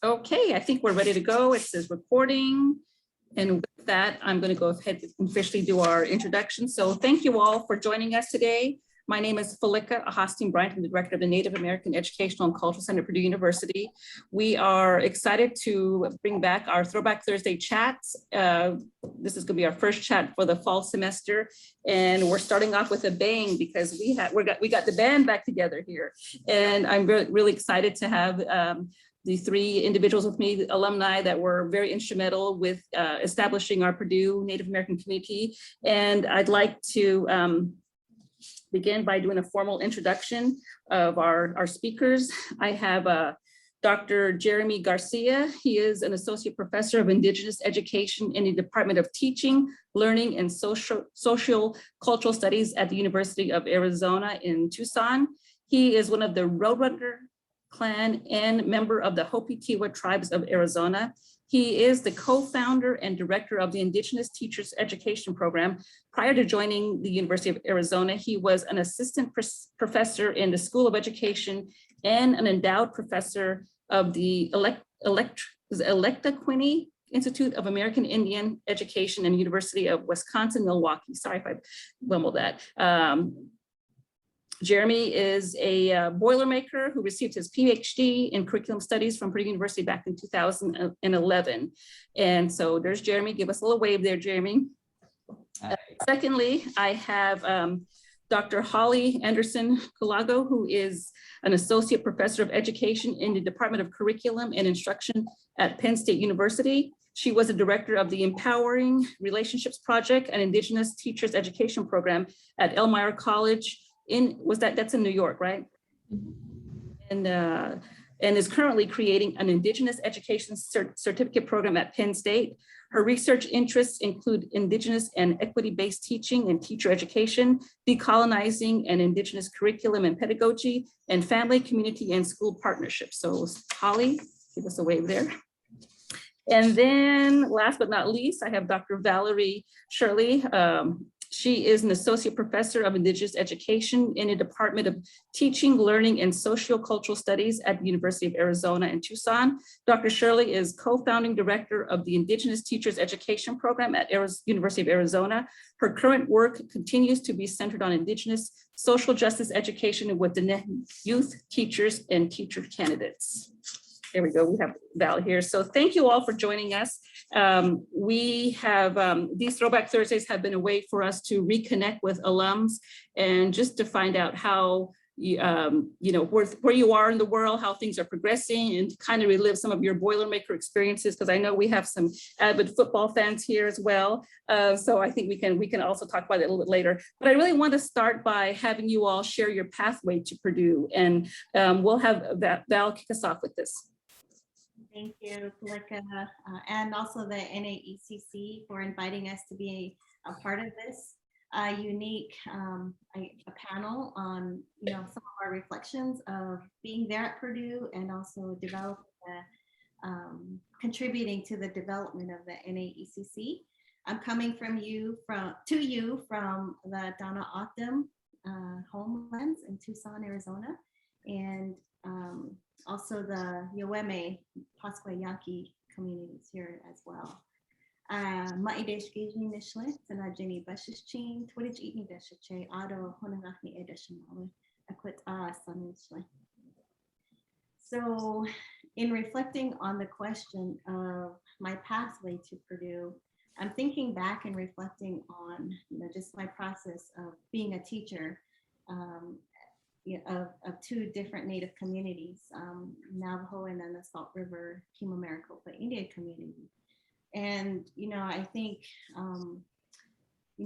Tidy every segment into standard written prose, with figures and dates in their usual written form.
Okay, I think we're ready to go. It says recording. And with that, I'm going to go ahead and officially do our introduction. So thank you all for joining us today. My name is Falika Ahastin Bryant. I'm the director of the Native American Educational and Cultural Center at Purdue University. We are excited to bring back our Throwback Thursday chats. This is going to be our first chat for the fall semester. And we're starting off with a bang because we got the band back together here. And I'm really excited to have the three individuals with me, the alumni that were very instrumental with establishing our Purdue Native American community. And I'd like to begin by doing a formal introduction of our speakers. I have Dr. Jeremy Garcia. He is an associate professor of Indigenous education in the Department of Teaching, Learning, and Social Cultural Studies at the University of Arizona in Tucson. He is one of the Roadrunner clan and member of the Hopi tribes of Arizona. He is the co-founder and director of the Indigenous Teachers Education Program. Prior to joining the University of Arizona, he was an assistant professor in the School of Education and an endowed professor of the Electaquini Institute of American Indian Education and University of Wisconsin-Milwaukee. Sorry if I mumbled that. Jeremy is a Boilermaker who received his PhD in curriculum studies from Purdue University back in 2011. And so there's Jeremy. Give us a little wave there, Jeremy. Secondly, I have Dr. Hollie Kulago, who is an associate professor of education in the Department of Curriculum and Instruction at Penn State University. She was a director of the Empowering Relationships Project and Indigenous Teachers Education Program at Elmira College. That's in New York, right? And is currently creating an Indigenous Education Certificate Program at Penn State. Her research interests include Indigenous and equity-based teaching and teacher education, decolonizing and Indigenous curriculum and pedagogy, and family, community, and school partnerships. So Hollie, give us a wave there. And then last but not least, I have Dr. Valerie Shirley. She is an associate professor of Indigenous education in the Department of Teaching, Learning, and Sociocultural Studies at the University of Arizona in Tucson. Dr. Shirley is co-founding director of the Indigenous Teachers Education Program at University of Arizona. Her current work continues to be centered on Indigenous social justice education with the youth teachers and teacher candidates. There we go, we have Val here. So thank you all for joining us. These Throwback Thursdays have been a way for us to reconnect with alums and just to find out how, where you are in the world, how things are progressing, and to kind of relive some of your Boilermaker experiences, because I know we have some avid football fans here as well. So I think we can also talk about it a little bit later. But I really want to start by having you all share your pathway to Purdue, and we'll have Val kick us off with this. Thank you, Falika, and also the NAECC for inviting us to be a part of this unique a panel on some of our reflections of being there at Purdue and also contributing to the development of the NAECC. I'm coming to you from the Donna Octum homelands in Tucson, Arizona, and also the Yoweme Pasquayaki communities here as well. Maidesh Gijni Nishle, Tanajini Bashichin, Twitch Eatni Deshache, Ado Honagakni Edishimale, Aquit Sanishle. So, in reflecting on the question of my pathway to Purdue, I'm thinking back and reflecting on just my process of being a teacher. Of two different Native communities, Navajo and then the Salt River Kima-Maricopa Indian community. And, I think,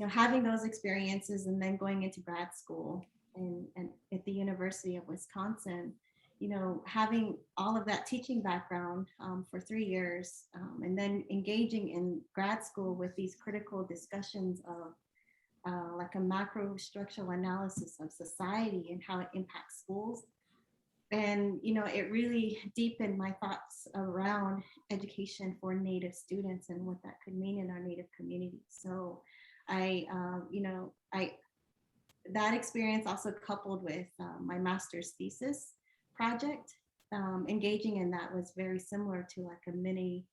having those experiences and then going into grad school and at the University of Wisconsin, having all of that teaching background for 3 years and then engaging in grad school with these critical discussions of like a macro structural analysis of society and how it impacts schools. And, it really deepened my thoughts around education for Native students and what that could mean in our Native communities. So that experience also coupled with my master's thesis project engaging in that was very similar to like a mini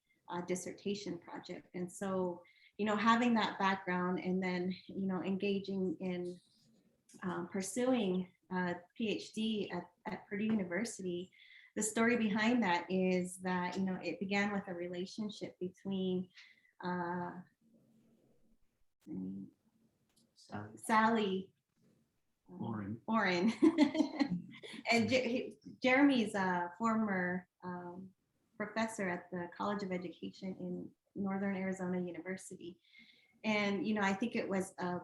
dissertation project. And so, you know, having that background and then, you know, engaging in pursuing a PhD at Purdue University, the story behind that is that, you know, it began with a relationship between Sally Oren and Jeremy's a former professor at the College of Education in Northern Arizona University. And, you know, I think it was a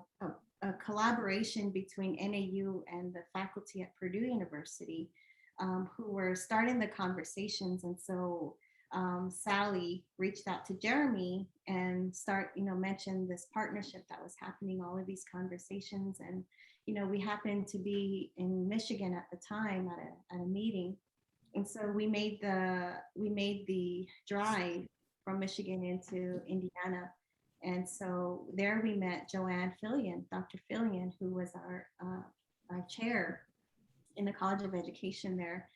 collaboration between NAU and the faculty at Purdue University who were starting the conversations. And so Sally reached out to Jeremy and mentioned this partnership that was happening, all of these conversations. And, you know, we happened to be in Michigan at the time at a meeting. And so we made the drive from Michigan into Indiana. And so there we met Joanne Fillion, Dr. Fillion, who was our chair in the College of Education there.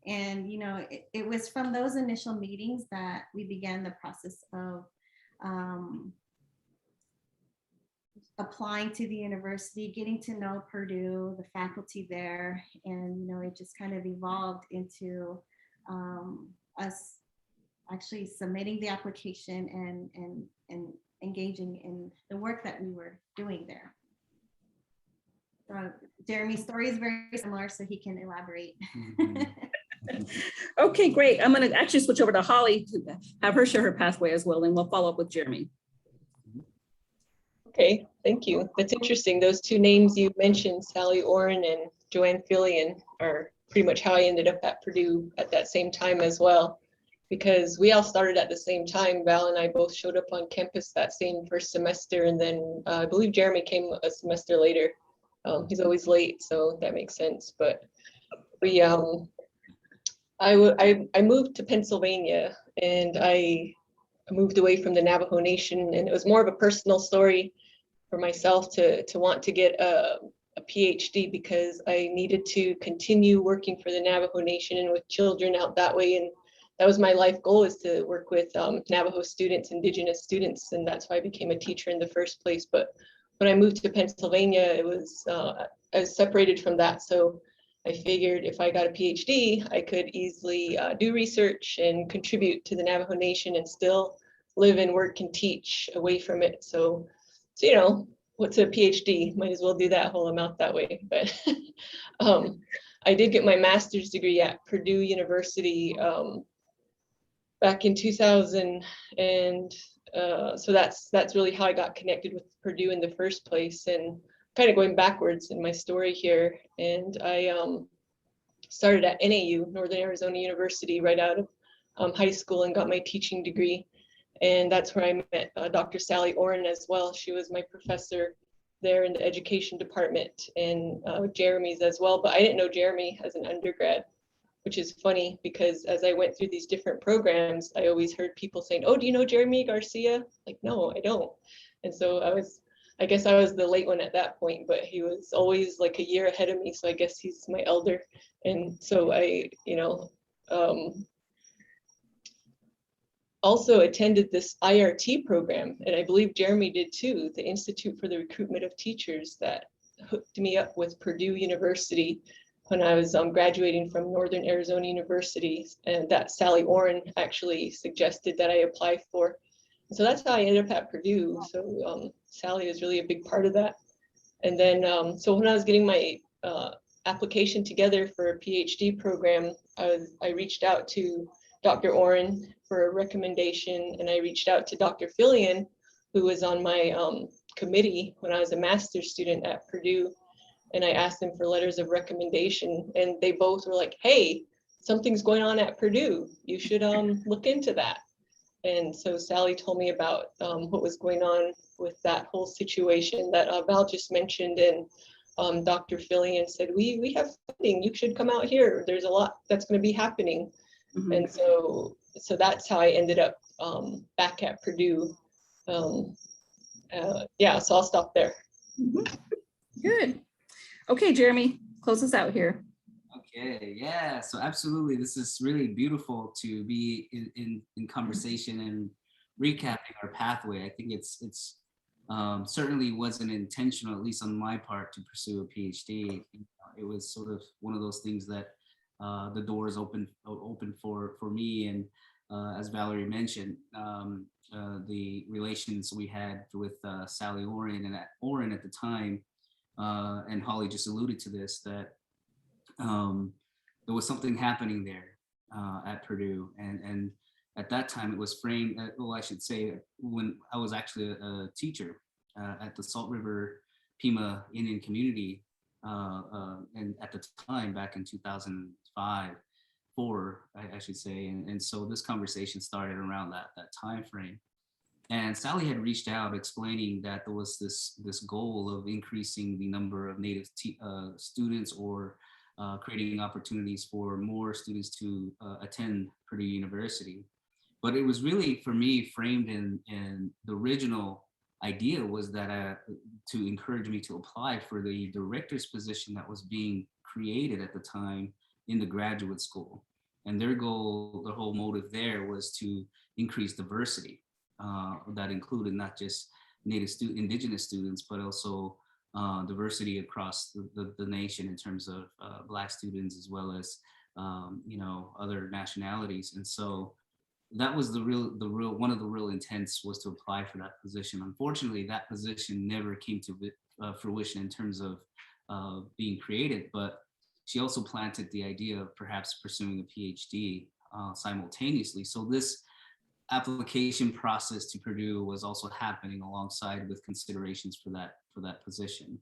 And, you know, it was from those initial meetings that we began the process of applying to the university, getting to know Purdue, the faculty there. And, you know, it just kind of evolved into us actually submitting the application and engaging in the work that we were doing there. Jeremy's story is very similar, so he can elaborate. Okay, great. I'm going to actually switch over to Hollie to have her share her pathway as well, and we'll follow up with Jeremy. Okay, thank you. That's interesting. Those two names you mentioned, Sally Oren and Joanne Fillion, are pretty much how I ended up at Purdue at that same time as well, because we all started at the same time. Val and I both showed up on campus that same first semester, and then I believe Jeremy came a semester later. He's always late, so that makes sense. But we, I moved to Pennsylvania, and I moved away from the Navajo Nation, and it was more of a personal story for myself to want to get a PhD, because I needed to continue working for the Navajo Nation and with children out that way. And that was my life goal, is to work with Navajo students, Indigenous students, and that's why I became a teacher in the first place. But when I moved to Pennsylvania, it was I was separated from that. So I figured if I got a PhD, I could easily do research and contribute to the Navajo Nation and still live and work and teach away from it. So you know, what's a PhD? Might as well do that whole amount that way. But I did get my master's degree at Purdue University back in 2000, and so that's really how I got connected with Purdue in the first place. And kind of going backwards in my story here, and I started at NAU, Northern Arizona University, right out of high school, and got my teaching degree. And that's where I met Dr. Sally Oren as well. She was my professor there in the education department, and Jeremy's as well. But I didn't know Jeremy as an undergrad, which is funny, because as I went through these different programs, I always heard people saying, "Oh, do you know Jeremy Garcia?" Like, no, I don't. And so I guess I was the late one at that point, but he was always like a year ahead of me. So I guess he's my elder. And so I, you know, also attended this IRT program, and I believe Jeremy did too, the Institute for the Recruitment of Teachers, that hooked me up with Purdue University when I was graduating from Northern Arizona University, and that Sally Oren actually suggested that I apply for. So that's how I ended up at Purdue. So Sally was really a big part of that. And then, so when I was getting my application together for a PhD program, I reached out to Dr. Oren for a recommendation, and I reached out to Dr. Fillion, who was on my committee when I was a master's student at Purdue, and I asked them for letters of recommendation, and they both were like, "Hey, something's going on at Purdue. You should look into that." And so Sally told me about what was going on with that whole situation that Val just mentioned, and Dr. Fillion said, we have funding, you should come out here. There's a lot that's going to be happening. Mm-hmm. And so that's how I ended up back at Purdue. Yeah, so I'll stop there. Mm-hmm. Good. Okay, Jeremy, close us out here. Okay, yeah, so absolutely. This is really beautiful to be in conversation and recapping our pathway. I think it's certainly wasn't intentional, at least on my part, to pursue a PhD. It was sort of one of those things that the doors open for me. And as Valerie mentioned, the relations we had with Sally Oren at the time, and Hollie just alluded to this, that there was something happening there at Purdue, and at that time it was framed. Well, I should say, when I was actually a teacher at the Salt River Pima Indian community, and at the time back in 2005, I should say, and so this conversation started around that time frame. And Sally had reached out explaining that there was this goal of increasing the number of Native students, or creating opportunities for more students to attend Purdue University. But it was really, for me, framed in the original idea was that to encourage me to apply for the director's position that was being created at the time in the graduate school. And their goal, the whole motive there, was to increase diversity. That included not just indigenous students, but also diversity across the nation in terms of Black students, as well as other nationalities. And so that was the real one of the real intents, was to apply for that position. Unfortunately, that position never came to fruition in terms of being created, but she also planted the idea of perhaps pursuing a PhD simultaneously. So this application process to Purdue was also happening alongside with considerations for that position.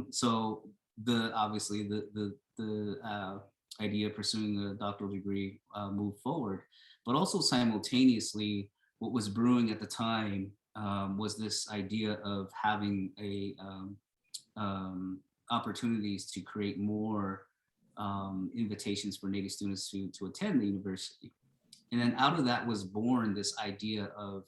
So obviously the idea of pursuing a doctoral degree moved forward, but also simultaneously, what was brewing at the time was this idea of having opportunities to create more invitations for Native students to attend the university. And then out of that was born this idea of,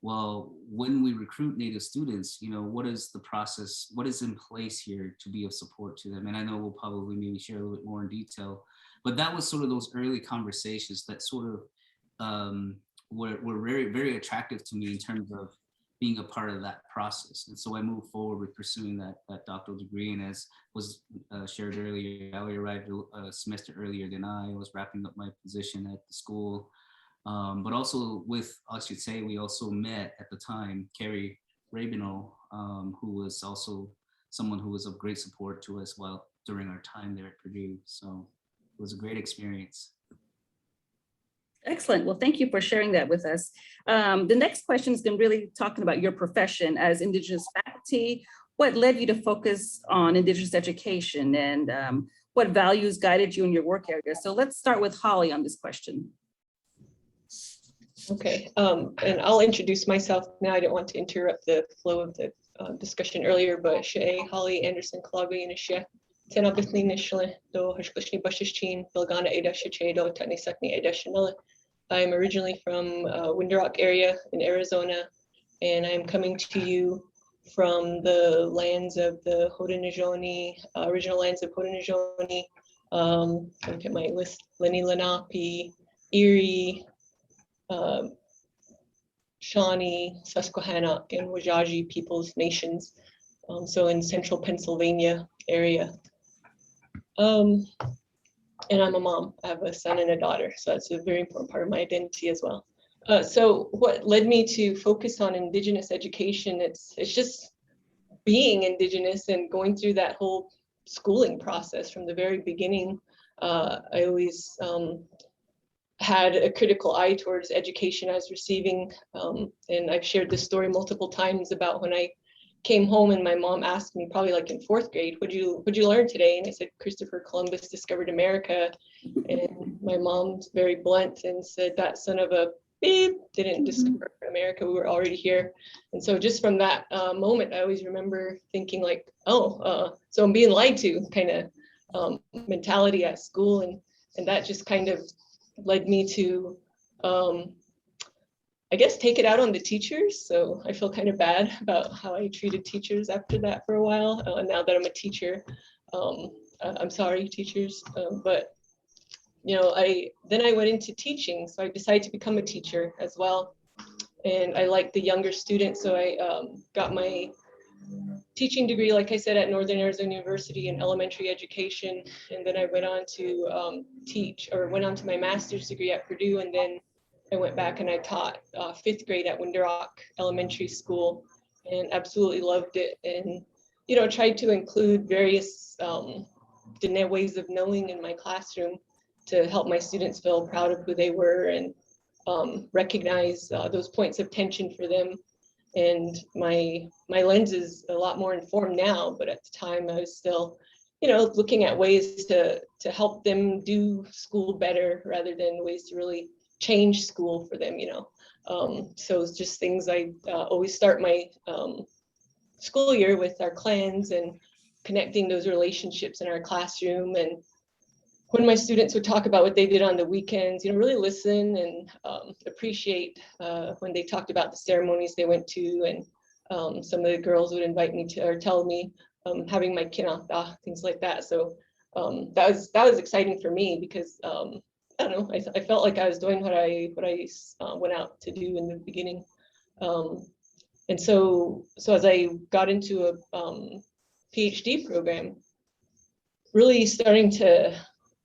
well, when we recruit Native students, what is the process, what is in place here to be of support to them? And I know we'll probably maybe share a little bit more in detail, but that was sort of those early conversations that sort of were very, very attractive to me in terms of being a part of that process. And so I moved forward with pursuing that doctoral degree. And as was shared earlier, Valerie arrived a semester earlier than I was wrapping up my position at the school. But also we also met at the time, Carrie Rabinal, who was also someone who was of great support to us during our time there at Purdue. So it was a great experience. Excellent. Well, thank you for sharing that with us. The next question is really talking about your profession as Indigenous faculty. What led you to focus on Indigenous education, and what values guided you in your work area? So let's start with Hollie on this question. Okay, and I'll introduce myself now. I didn't want to interrupt the flow of the discussion earlier, but Shea, Hollie Anderson, Collago, Yinisha, Tena Bithni Nishle, Do Hashklishni Bashishchin, Bilgana Ada Shichedo, Tatni Sakni Ada Shanilla. I'm originally from Winter Rock area in Arizona, and I'm coming to you from the lands of the Haudenosaunee, original lands of Haudenosaunee. Look at my list: Lenni Lenape, Erie, Shawnee, Susquehannock, and Wajaji Peoples Nations. So in central Pennsylvania area. And I'm a mom. I have a son and a daughter, so that's a very important part of my identity as well. So what led me to focus on Indigenous education, it's just being Indigenous and going through that whole schooling process from the very beginning. I always had a critical eye towards education I was receiving. And I've shared this story multiple times about when I came home and my mom asked me, probably like in 4th grade, what'd you learn today? And I said, Christopher Columbus discovered America. And my mom's very blunt and said, that son of a beep didn't discover America, we were already here. And so just from that moment, I always remember thinking like, so I'm being lied to kind of mentality at school. And that just kind of led me to, I guess, take it out on the teachers. So I feel kind of bad about how I treated teachers after that for a while. And now that I'm a teacher, I'm sorry, teachers, but I went into teaching, so I decided to become a teacher as well. And I like the younger students, so I got my teaching degree, like I said, at Northern Arizona University in elementary education. And then I went on to went on to my master's degree at Purdue. And then I went back and I taught 5th grade at Winter Rock Elementary School and absolutely loved it. And, tried to include various ways of knowing in my classroom to help my students feel proud of who they were and recognize those points of tension for them. And my lens is a lot more informed now, but at the time I was still, looking at ways to help them do school better rather than ways to really change school for them, So it's just things I always start my school year with our clans and connecting those relationships in our classroom. And when my students would talk about what they did on the weekends, really listen and appreciate when they talked about the ceremonies they went to. And some of the girls would invite me to, or tell me having my kinata, things like that. So that was exciting for me because I don't know, I felt like I was doing what I went out to do in the beginning. And so as I got into a PhD program, really starting to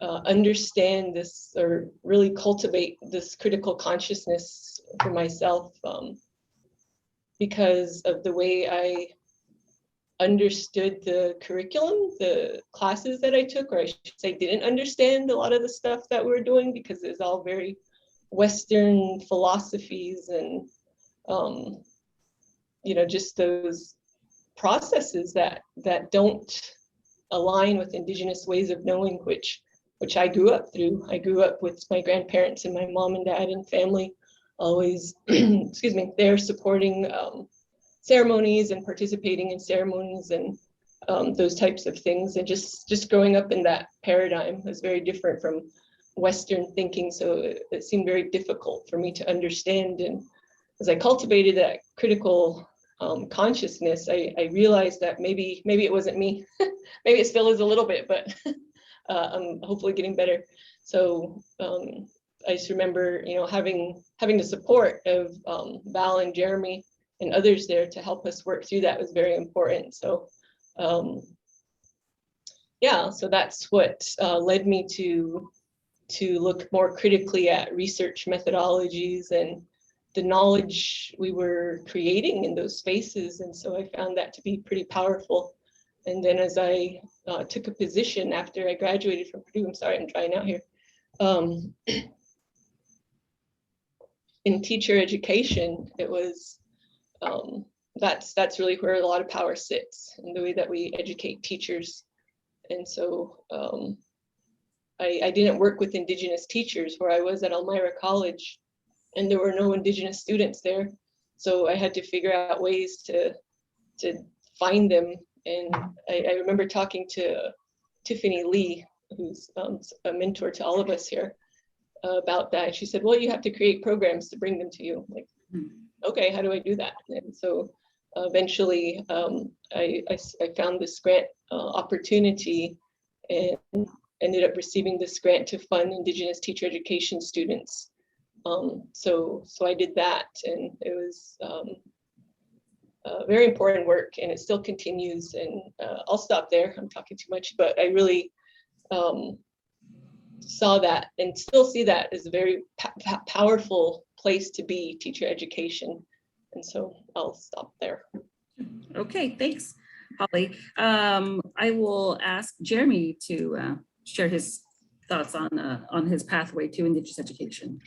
understand this, or really cultivate this critical consciousness for myself, because of the way I understood the curriculum, the classes that I took, or I should say didn't understand a lot of the stuff that we were doing because it's all very Western philosophies and just those processes that don't align with Indigenous ways of knowing, which I grew up through. I grew up with my grandparents and my mom and dad and family always, excuse me, they're supporting ceremonies and participating in ceremonies and those types of things. And just growing up in that paradigm was very different from Western thinking. So it seemed very difficult for me to understand. And as I cultivated that critical consciousness, I realized that maybe it wasn't me. Maybe it still is a little bit, but I'm hopefully getting better. So I just remember, having the support of Val and Jeremy and others there to help us work through that was very important. So yeah, so that's what led me to look more critically at research methodologies and the knowledge we were creating in those spaces. And so I found that to be pretty powerful. And then as I took a position after I graduated from Purdue, I'm sorry, I'm drying out here, in teacher education, it was, that's really where a lot of power sits in the way that we educate teachers. And so I didn't work with Indigenous teachers where I was at Elmira College, and there were no Indigenous students there. So I had to figure out ways to find them. And I remember talking to Tiffany Lee, who's a mentor to all of us here, about that. And she said, well, you have to create programs to bring them to you. I'm like, okay, how do I do that? And so eventually I found this grant opportunity and ended up receiving this grant to fund Indigenous teacher education students. So I did that, and it was very important work, and it still continues. And I'll stop there. I'm talking too much, but I really saw that and still see that as a very powerful place to be, teacher education. And so I'll stop there. Okay, thanks, Holly. I will ask Jeremy to share his thoughts on his pathway to Indigenous education.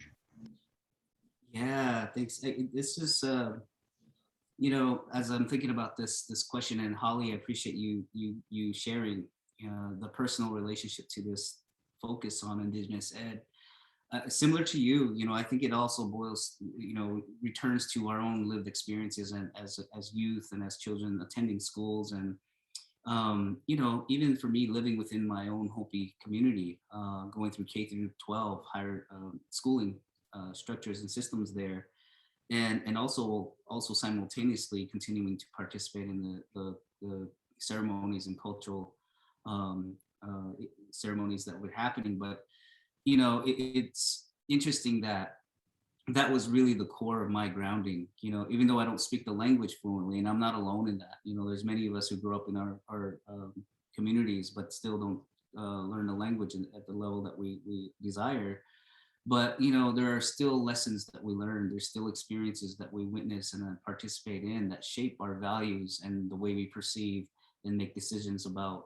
Yeah, thanks. This is, as I'm thinking about this question, and Holly, I appreciate you sharing the personal relationship to this focus on Indigenous ed. Similar to you, I think it also boils, returns to our own lived experiences and as youth and as children attending schools. And, even for me living within my own Hopi community, going through K through 12 higher schooling structures and systems there, and also simultaneously continuing to participate in the ceremonies and cultural ceremonies that were happening. But, you know, it's interesting that that was really the core of my grounding, you know, even though I don't speak the language fluently, and I'm not alone in that. You know, there's many of us who grew up in our communities, but still don't learn the language at the level that we desire. But, you know, there are still lessons that we learn. There's still experiences that we witness and participate in that shape our values and the way we perceive and make decisions about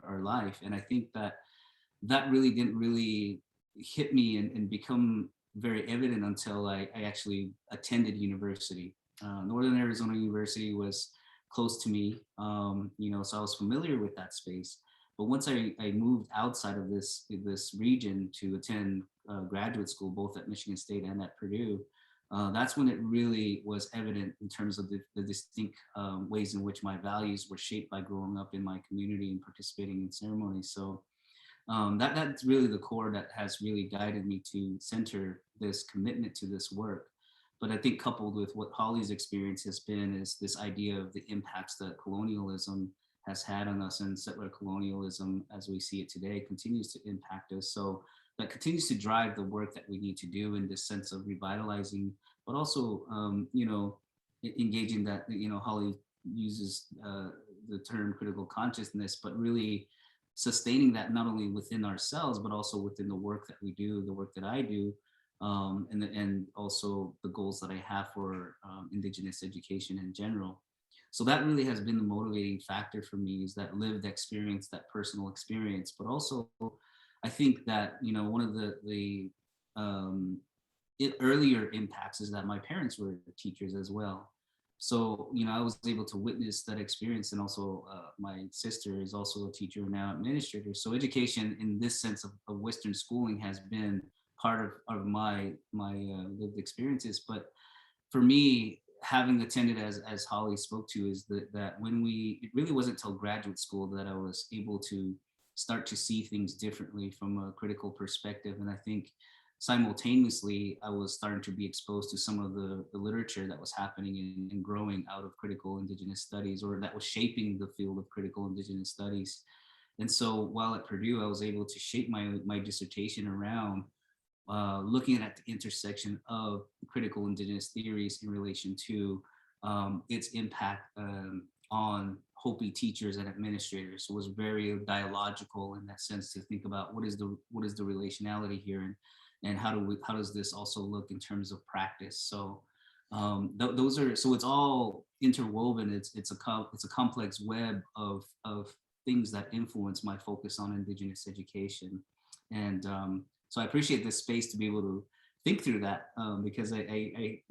our life. And I think that really didn't really hit me and become very evident until I actually attended university. Northern Arizona University was close to me, you know, so I was familiar with that space. But once I moved outside of this region to attend graduate school, both at Michigan State and at Purdue, that's when it really was evident in terms of the distinct ways in which my values were shaped by growing up in my community and participating in ceremonies. So that's really the core that has really guided me to center this commitment to this work. But I think coupled with what Hollie's experience has been is this idea of the impacts that colonialism has had on us, and settler colonialism as we see it today continues to impact us. So that continues to drive the work that we need to do in this sense of revitalizing, but also, you know, engaging that, you know, Hollie uses the term critical consciousness, but really sustaining that not only within ourselves, but also within the work that we do, the work that I do, and also the goals that I have for Indigenous education in general. So that really has been the motivating factor for me, is that lived experience, that personal experience. But also, I think that, you know, one of the earlier impacts is that my parents were teachers as well. So, you know, I was able to witness that experience. And also my sister is also a teacher and now administrator. So education in this sense of Western schooling has been part of my lived experiences. But for me, having attended, as Hollie spoke to, is that when it really wasn't until graduate school that I was able to start to see things differently from a critical perspective. And I think simultaneously, I was starting to be exposed to some of the literature that was happening and growing out of critical Indigenous studies, or that was shaping the field of critical Indigenous studies. And so while at Purdue, I was able to shape my dissertation around looking at the intersection of critical Indigenous theories in relation to its impact on Hopi teachers and administrators. So it was very dialogical in that sense, to think about what is the relationality here, and how does this also look in terms of practice. So those are, so it's all interwoven. It's a complex web of things that influence my focus on Indigenous education. And so I appreciate this space to be able to think through that, because I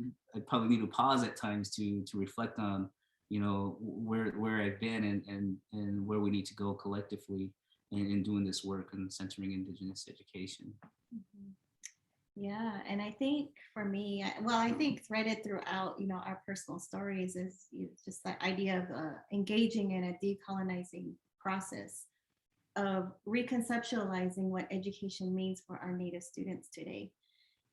probably need to pause at times to reflect on, you know, where I've been and where we need to go collectively in doing this work and centering Indigenous education. Mm-hmm. Yeah, and I think for me, I think threaded throughout, you know, our personal stories is just that idea of engaging in a decolonizing process of reconceptualizing what education means for our Native students today.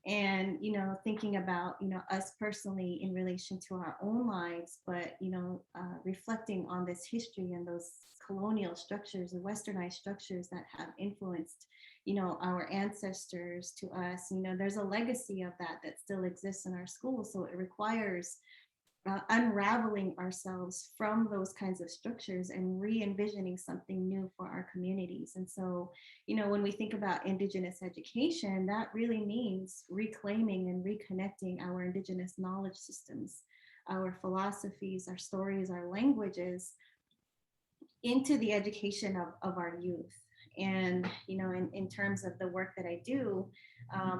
And, you know, thinking about, you know, us personally in relation to our own lives, but, you know, reflecting on this history and those colonial structures, the westernized structures that have influenced, you know, our ancestors to us. You know, there's a legacy of that still exists in our schools. So it requires unraveling ourselves from those kinds of structures and re-envisioning something new for our communities. And so, you know, when we think about Indigenous education, that really means reclaiming and reconnecting our Indigenous knowledge systems, our philosophies, our stories, our languages into the education of our youth. And, you know, in terms of the work that I do,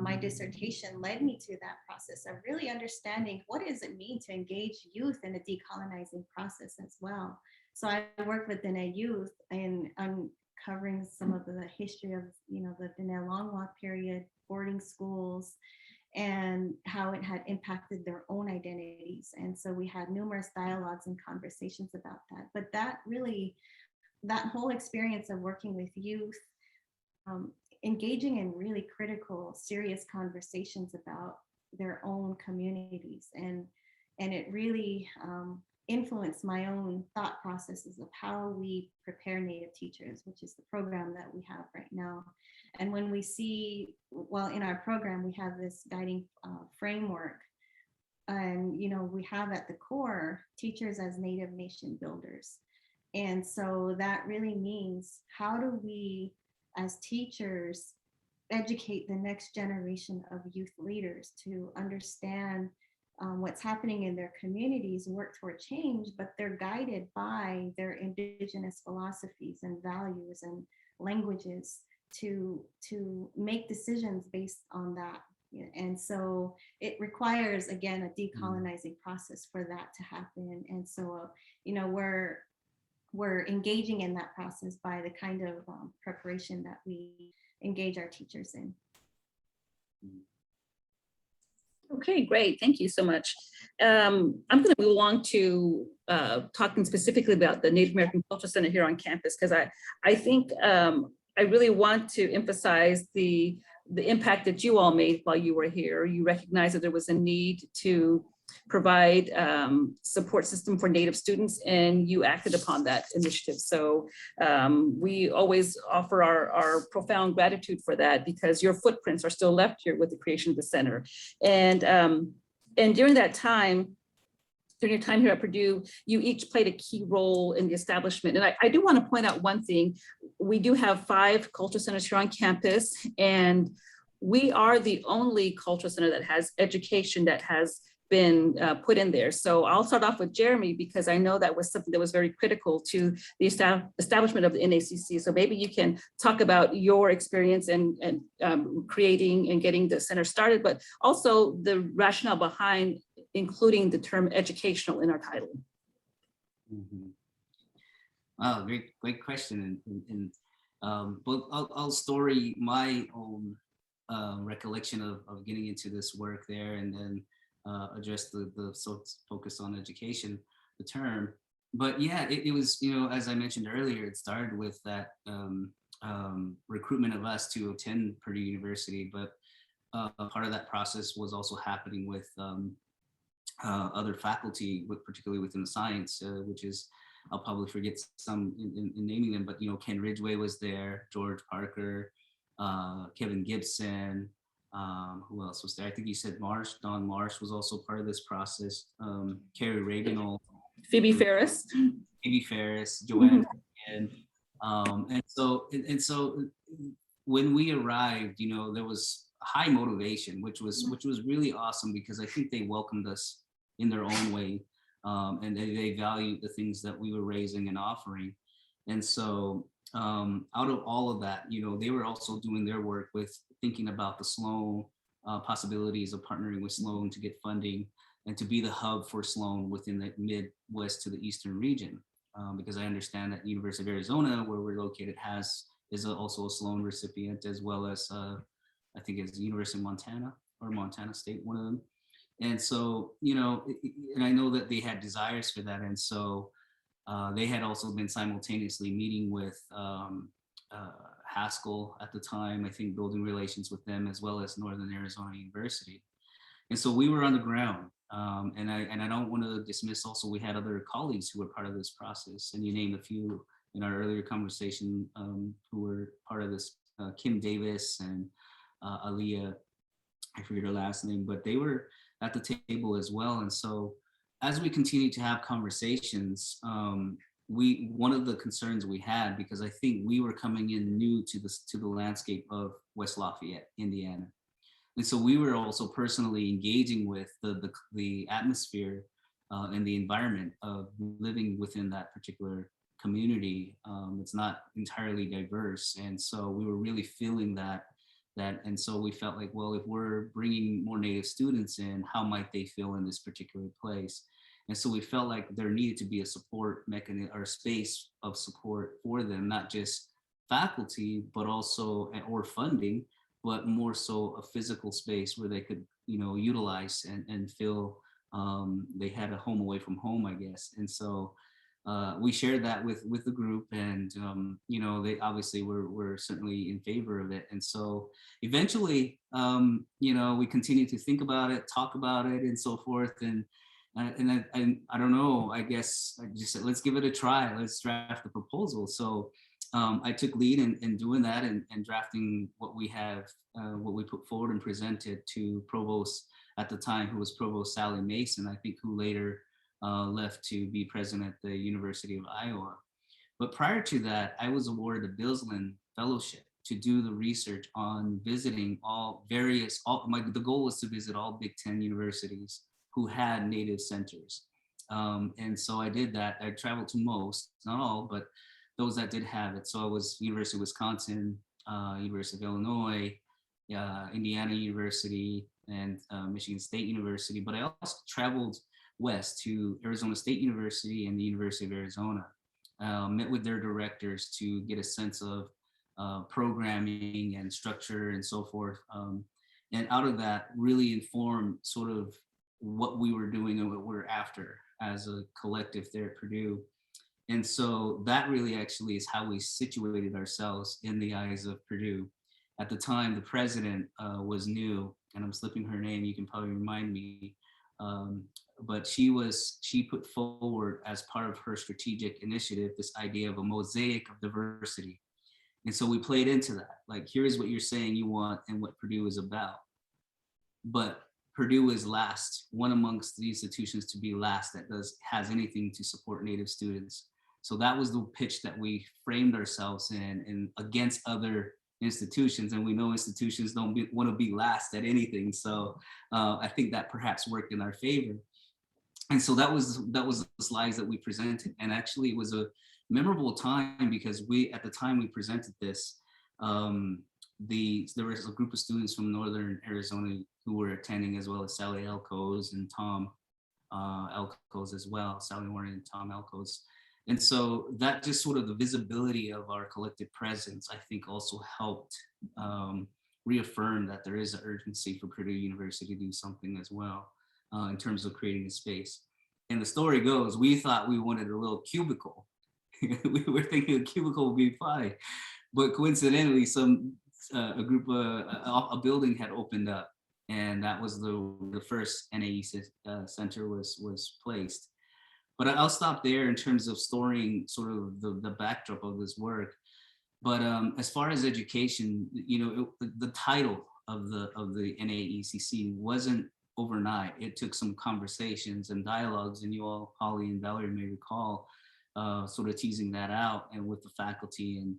my dissertation led me to that process of really understanding what does it mean to engage youth in a decolonizing process as well. So I worked with Dine youth in uncovering some of the history of, you know, the Dine Long Walk period, boarding schools, and how it had impacted their own identities. And so we had numerous dialogues and conversations about that. But that whole experience of working with youth, engaging in really critical, serious conversations about their own communities. And it really influenced my own thought processes of how we prepare Native teachers, which is the program that we have right now. And when we see, well, in our program, we have this guiding framework. And, you know, we have at the core teachers as Native nation builders. And so that really means, how do we as teachers educate the next generation of youth leaders to understand what's happening in their communities, work toward change, but they're guided by their indigenous philosophies and values and languages to make decisions based on that. And so it requires, again, a decolonizing process for that to happen. And so, you know, we're engaging in that process by the kind of preparation that we engage our teachers in. Okay, great. Thank you so much. I'm going to move along to talking specifically about the Native American Cultural Center here on campus, because I think I really want to emphasize the impact that you all made while you were here. You recognized that there was a need to provide support system for Native students, and you acted upon that initiative. So we always offer our profound gratitude for that, because your footprints are still left here with the creation of the center. And during that time, during your time here at Purdue, you each played a key role in the establishment. And I do want to point out one thing. We do have 5 cultural centers here on campus, and we are the only cultural center that has education that has been put in there. So I'll start off with Jeremy, because I know that was something that was very critical to the establishment of the NAECC. So maybe you can talk about your experience and creating and getting the center started, but also the rationale behind including the term educational in our title. Mm-hmm. Wow, great question. But I'll story my own recollection of getting into this work there, and then address the focus on education, the term. But yeah, it was, you know, as I mentioned earlier, it started with that recruitment of us to attend Purdue University, but part of that process was also happening with other faculty, particularly within the science, which is, I'll probably forget some in naming them, but, you know, Ken Ridgway was there, George Parker, Kevin Gibson, who else was there? I think you said Don Marsh was also part of this process. Carrie Reaganol, Phoebe Ferris, Joanne, and so when we arrived, you know, there was high motivation, which was really awesome, because I think they welcomed us in their own way, and they valued the things that we were raising and offering. And so out of all of that, you know, they were also doing their work with thinking about the Sloan possibilities of partnering with Sloan to get funding and to be the hub for Sloan within the Midwest to the Eastern region. Because I understand that University of Arizona, where we're located, is also a Sloan recipient, as well as I think it's the University of Montana or Montana State, one of them. And so, you know, and I know that they had desires for that. And so they had also been simultaneously meeting with Haskell at the time, I think, building relations with them, as well as Northern Arizona University. And so we were on the ground. And I don't want to dismiss also, we had other colleagues who were part of this process. And you named a few in our earlier conversation who were part of this, Kim Davis and Aliyah, I forget her last name, but they were at the table as well. And so as we continue to have conversations, one of the concerns we had, because I think we were coming in new to the landscape of West Lafayette, Indiana. And so we were also personally engaging with the atmosphere and the environment of living within that particular community. It's not entirely diverse. And so we were really feeling that. And so we felt like, well, if we're bringing more Native students in, how might they feel in this particular place? And so we felt like there needed to be a support mechanism or space of support for them, not just faculty, but also, or funding, but more so a physical space where they could, you know, utilize and feel they had a home away from home, I guess. And so we shared that with the group, and you know, they obviously were certainly in favor of it. And so eventually, you know, we continued to think about it, talk about it, and so forth. And I don't know, I guess I just said, let's give it a try. Let's draft the proposal. So I took lead in doing that and drafting what we have, what we put forward and presented to Provost at the time, who was Provost Sally Mason, I think, who later left to be president at the University of Iowa. But prior to that, I was awarded a Bilsland Fellowship to do the research on visiting the goal was to visit all Big Ten universities who had Native centers. And so I did that. I traveled to most, not all, but those that did have it. So I was University of Wisconsin, University of Illinois, Indiana University, and Michigan State University. But I also traveled west to Arizona State University and the University of Arizona. Met with their directors to get a sense of programming and structure and so forth. And out of that really informed sort of what we were doing and what we're after as a collective there at Purdue. And so that really actually is how we situated ourselves in the eyes of Purdue. At the time, the president was new, and I'm slipping her name, you can probably remind me. But she put forward as part of her strategic initiative, this idea of a mosaic of diversity. And so we played into that, like, here's what you're saying you want and what Purdue is about. But Purdue is last, one amongst the institutions to be last that has anything to support Native students. So that was the pitch that we framed ourselves in and against other institutions. And we know institutions don't want to be last at anything. So I think that perhaps worked in our favor. And so that was the slides that we presented. And actually it was a memorable time because at the time we presented this, there was a group of students from Northern Arizona who were attending, as well as Sally Elkos and Tom Elkos as well, Sally Warren and Tom Elkos. And so that just sort of the visibility of our collective presence, I think, also helped reaffirm that there is an urgency for Purdue University to do something as well in terms of creating a space. And the story goes, we thought we wanted a little cubicle. We were thinking a cubicle would be fine, but coincidentally, a building had opened up, and that was the first NAECC center was placed. But I'll stop there in terms of storing sort of the backdrop of this work. But as far as education, the title of the NAECC wasn't overnight. It took some conversations and dialogues, and you all, Hollie and Valerie, may recall sort of teasing that out and with the faculty. And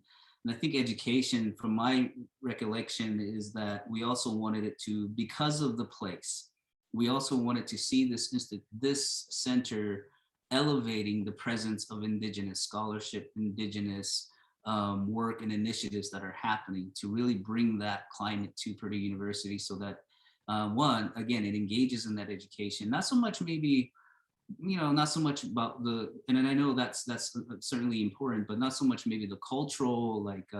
I think education, from my recollection, is that we also wanted it to, because of the place, we also wanted to see this center elevating the presence of Indigenous scholarship, Indigenous work and initiatives that are happening to really bring that climate to Purdue University, so that one, again, it engages in that education, not so much maybe, not so much about and I know that's certainly important, but not so much maybe the cultural, like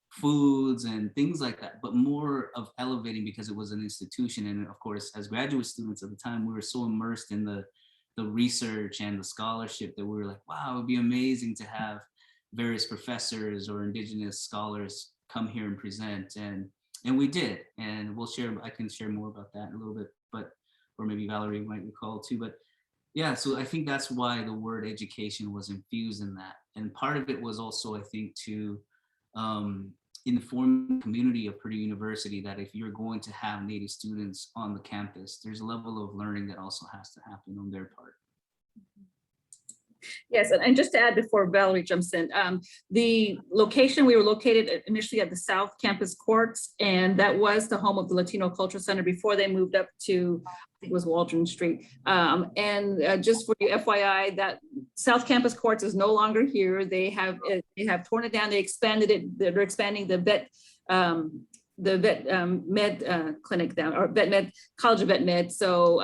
foods and things like that, but more of elevating, because it was an institution. And of course, as graduate students at the time, we were so immersed in the research and the scholarship that we were like, wow, it would be amazing to have various professors or Indigenous scholars come here and present. And we did, and I can share more about that in a little bit, or maybe Valerie might recall too. But yeah, so I think that's why the word education was infused in that. And part of it was also, I think, to inform the community of Purdue University that if you're going to have Native students on the campus, there's a level of learning that also has to happen on their part. Yes, and just to add before Valerie jumps in, the location, we were located initially at the South Campus Courts, and that was the home of the Latino Cultural Center before they moved up to, I think it was Waldron Street. Just for you FYI, that South Campus Courts is no longer here. They have torn it down. They expanded it. They're expanding the vet med clinic down, or vet med, College of Vet Med. So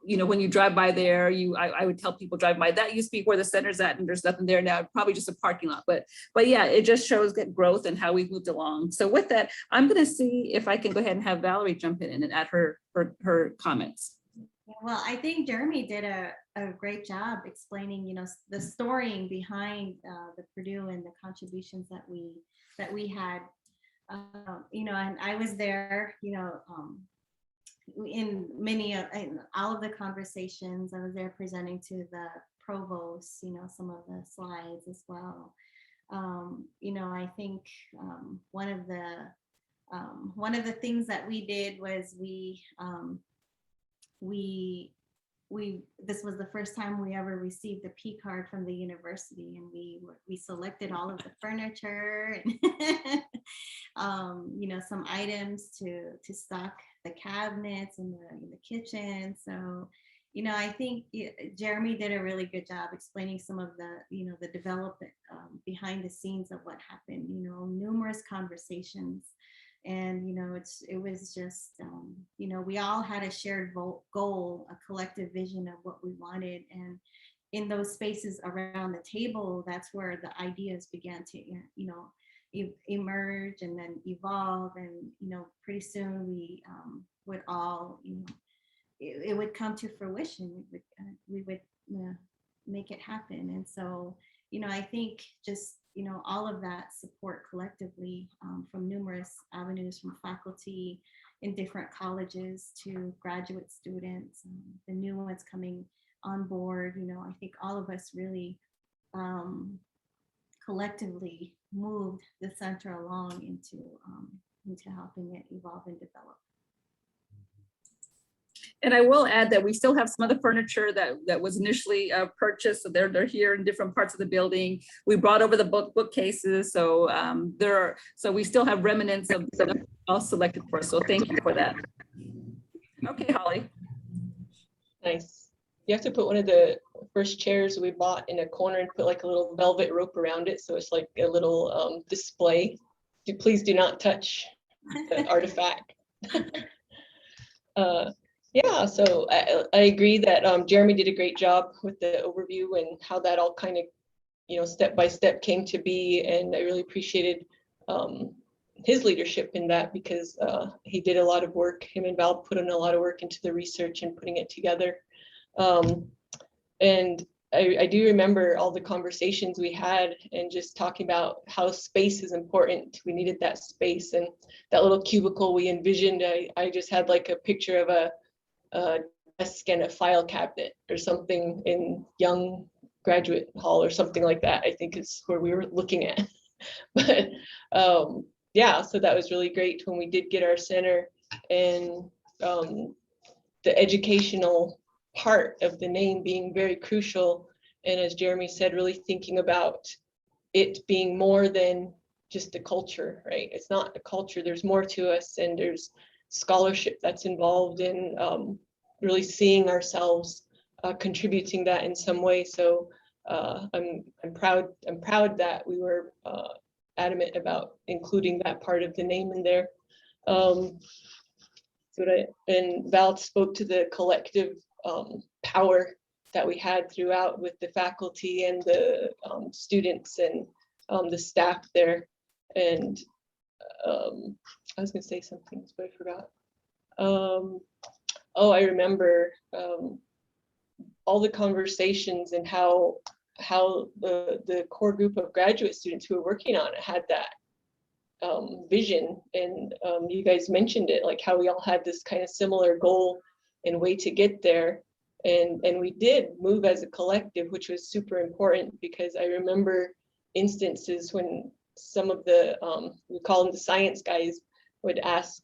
when you drive by there, I would tell people drive by, that used to be where the center's at, and there's nothing there now, probably just a parking lot. But yeah, it just shows good growth and how we've moved along. So with that, I'm going to see if I can go ahead and have Valerie jump in and add her comments. Well, I think Jeremy did a great job explaining, the story behind the Purdue and the contributions that we had. And I was there, in all of the conversations, I was there presenting to the provost, some of the slides as well. I think one of the things that we did was this was the first time we ever received a P card from the university, and we selected all of the furniture and some items to stock the cabinets and the kitchen. So I think Jeremy did a really good job explaining some of the development behind the scenes of what happened, numerous conversations. And, it was just, we all had a shared goal, a collective vision of what we wanted. And in those spaces around the table, that's where the ideas began to, emerge and then evolve. And, pretty soon we would all, it would come to fruition. We would make it happen. And so, I think just, all of that support collectively from numerous avenues, from faculty in different colleges to graduate students, the new ones coming on board, I think all of us really collectively moved the center along into helping it evolve and develop. And I will add that we still have some of the furniture that was initially purchased. So they're here in different parts of the building. We brought over the bookcases. So so we still have remnants of all selected for us. So thank you for that. Okay, Holly. Nice. You have to put one of the first chairs we bought in a corner and put like a little velvet rope around it. So it's like a little display. Please do not touch the artifact. Yeah, so I agree that Jeremy did a great job with the overview and how that all kind of, step by step came to be. And I really appreciated his leadership in that, because he did a lot of work. Him and Val put in a lot of work into the research and putting it together. And I do remember all the conversations we had and just talking about how space is important. We needed that space, and that little cubicle we envisioned. I just had like a picture of a desk and a file cabinet or something in Young Graduate Hall or something like that, I think is where we were looking at. But yeah, so that was really great when we did get our center, and the educational part of the name being very crucial. And as Jeremy said, really thinking about it being more than just a culture, right? It's not a culture, there's more to us, and there's scholarship that's involved in really seeing ourselves contributing that in some way. So I'm proud that we were adamant about including that part of the name in there. And Val spoke to the collective power that we had throughout with the faculty and the students and the staff there. And I was going to say something, but I forgot. I remember all the conversations and how the core group of graduate students who were working on it had that vision. And you guys mentioned it, like how we all had this kind of similar goal and way to get there. And we did move as a collective, which was super important, because I remember instances when some of the, we call them the science guys, would ask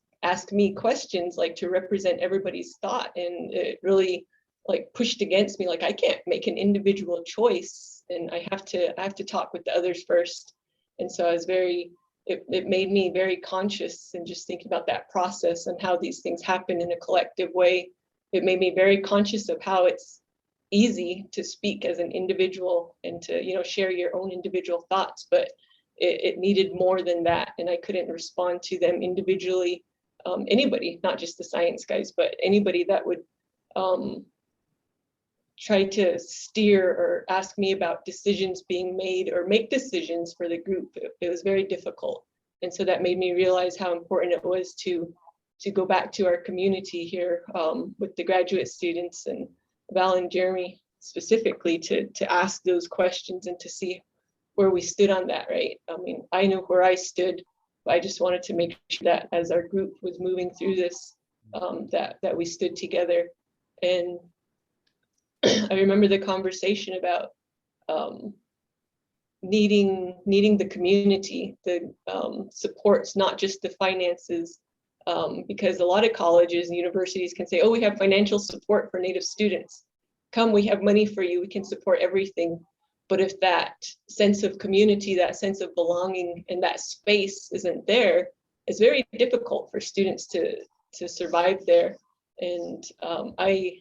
me questions like to represent everybody's thought. And it really like pushed against me, like I can't make an individual choice, and I have to talk with the others first. And so I was it made me very conscious, and just thinking about that process and how these things happen in a collective way. It made me very conscious of how it's easy to speak as an individual and to, share your own individual thoughts, but it needed more than that. And I couldn't respond to them individually. Anybody, not just the science guys, but anybody that would try to steer or ask me about decisions being made or make decisions for the group. It was very difficult. And so that made me realize how important it was to go back to our community here with the graduate students and Val and Jeremy specifically to ask those questions and to see where we stood on that, right? I mean, I knew where I stood, but I just wanted to make sure that as our group was moving through this, that we stood together. And I remember the conversation about needing the community, the supports, not just the finances, because a lot of colleges and universities can say, oh, we have financial support for Native students. Come, we have money for you, we can support everything. But if that sense of community, that sense of belonging, and that space isn't there, it's very difficult for students to survive there. And I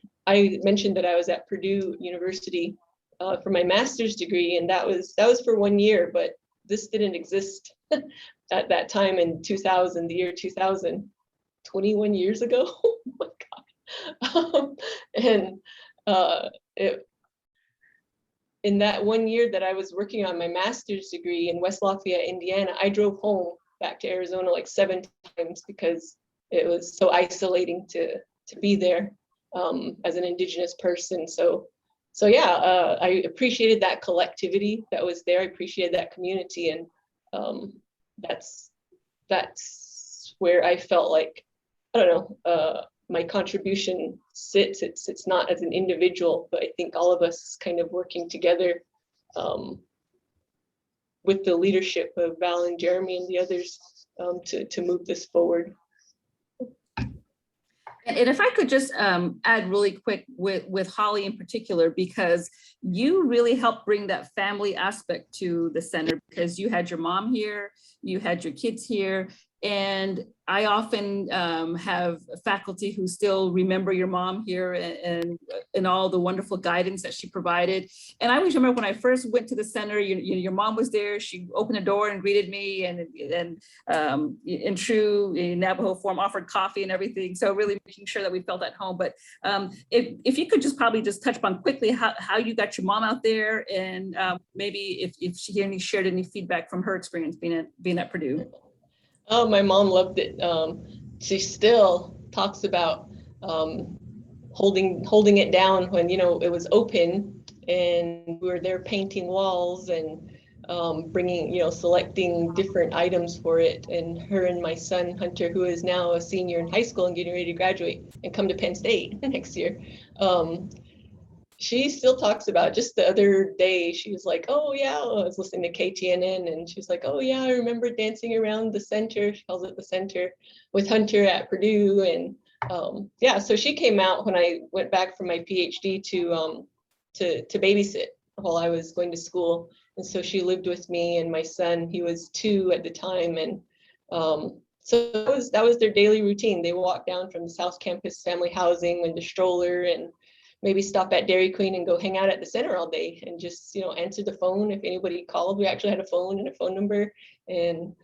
mentioned that I was at Purdue University for my master's degree, and that was for 1 year, but this didn't exist at that time in 2000, the year 2000, 21 years ago. Oh my God. In that 1 year that I was working on my master's degree in West Lafayette, Indiana, I drove home back to Arizona like 7 times because it was so isolating to be there as an Indigenous person. So yeah, I appreciated that collectivity that was there. I appreciated that community, and that's where I felt like, I don't know, my contribution sits. It's not as an individual, but I think all of us kind of working together with the leadership of Val and Jeremy and the others to move this forward. And if I could just add really quick with Hollie in particular, because you really helped bring that family aspect to the center, because you had your mom here, you had your kids here, and I often have faculty who still remember your mom here and all the wonderful guidance that she provided. And I always remember when I first went to the center, your mom was there. She opened the door and greeted me, and in true Navajo form, offered coffee and everything. So really making sure that we felt at home. But if you could just probably just touch upon quickly how you got your mom out there, and maybe if she shared any feedback from her experience being at Purdue. Oh, my mom loved it. She still talks about holding it down when, it was open and we were there painting walls and bringing, selecting different items for it. And her and my son, Hunter, who is now a senior in high school and getting ready to graduate and come to Penn State next year. She still talks about, just the other day, she was like, oh yeah, I was listening to KTNN, and she's like, oh yeah, I remember dancing around the center, she calls it the center, with Hunter at Purdue. And yeah, so she came out when I went back from my PhD to babysit while I was going to school. And so she lived with me and my son, he was 2 at the time. And so that was their daily routine. They walked down from the South Campus family housing in the stroller and maybe stop at Dairy Queen and go hang out at the center all day and just, answer the phone if anybody called. We actually had a phone and a phone number, and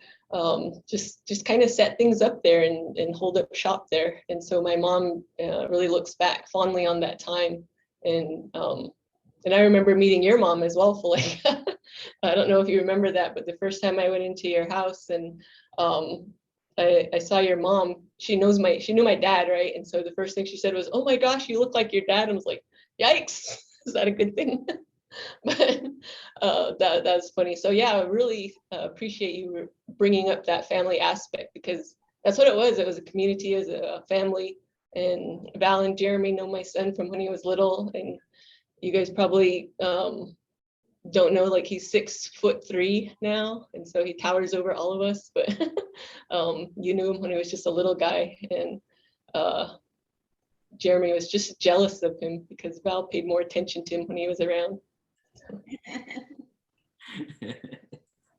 just kind of set things up there and hold up shop there. And so my mom really looks back fondly on that time. And I remember meeting your mom as well, Hollie. I don't know if you remember that, but the first time I went into your house and I saw your mom, she knew my dad, right? And so the first thing she said was, oh my gosh, you look like your dad. And I was like, yikes, is that a good thing? But that's funny. So yeah, I really appreciate you bringing up that family aspect, because that's what it was. It was a community, as a family. And Val and Jeremy know my son from when he was little, and you guys probably don't know, like, he's 6'3" now, and so he towers over all of us. But you knew him when he was just a little guy, and Jeremy was just jealous of him because Val paid more attention to him when he was around.